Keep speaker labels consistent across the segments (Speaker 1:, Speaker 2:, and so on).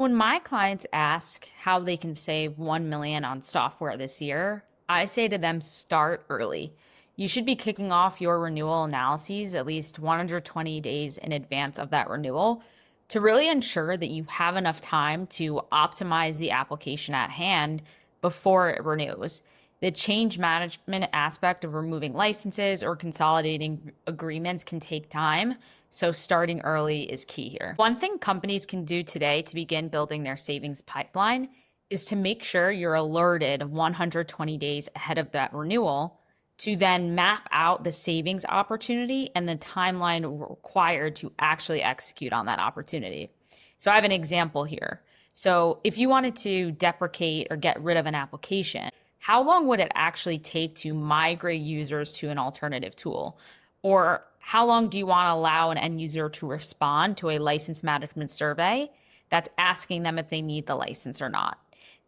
Speaker 1: When my clients ask how they can save 1 million on software this year, I say to them, start early. You should be kicking off your renewal analyses at least 120 days in advance of that renewal to really ensure that you have enough time to optimize the application at hand before it renews. The change management aspect of removing licenses or consolidating agreements can take time, so starting early is key here. One thing companies can do today to begin building their savings pipeline is to make sure you're alerted 120 days ahead of that renewal to then map out the savings opportunity and the timeline required to actually execute on that opportunity. So I have an example here. So if you wanted to deprecate or get rid of an application, how long would it actually take to migrate users to an alternative tool? Or how long do you want to allow an end user to respond to a license management survey that's asking them if they need the license or not?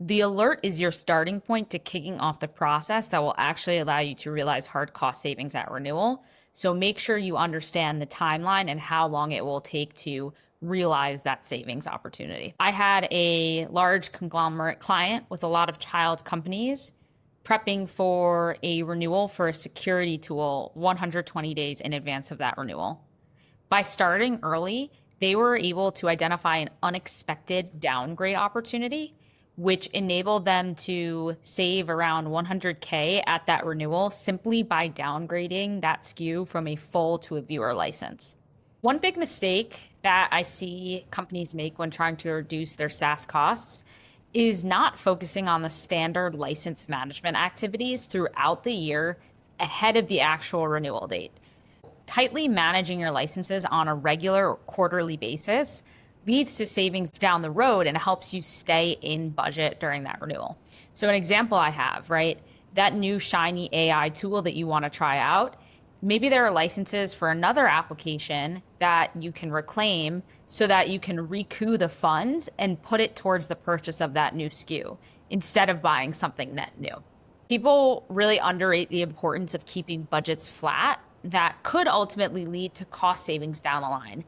Speaker 1: The alert is your starting point to kicking off the process that will actually allow you to realize hard cost savings at renewal. So make sure you understand the timeline and how long it will take to realize that savings opportunity. I had a large conglomerate client with a lot of child companies prepping for a renewal for a security tool 120 days in advance of that renewal. By starting early, they were able to identify an unexpected downgrade opportunity, which enabled them to save around 100K at that renewal simply by downgrading that SKU from a full to a viewer license. One big mistake that I see companies make when trying to reduce their SaaS costs is not focusing on the standard license management activities throughout the year ahead of the actual renewal date. Tightly managing your licenses on a regular or quarterly basis leads to savings down the road and helps you stay in budget during that renewal. So an example I have, right? That new shiny AI tool that you want to try out, maybe there are licenses for another application that you can reclaim so that you can recoup the funds and put it towards the purchase of that new SKU instead of buying something net new. People really underrate the importance of keeping budgets flat that could ultimately lead to cost savings down the line.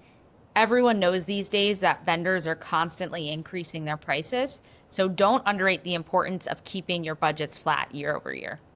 Speaker 1: Everyone knows these days that vendors are constantly increasing their prices, so don't underrate the importance of keeping your budgets flat year over year.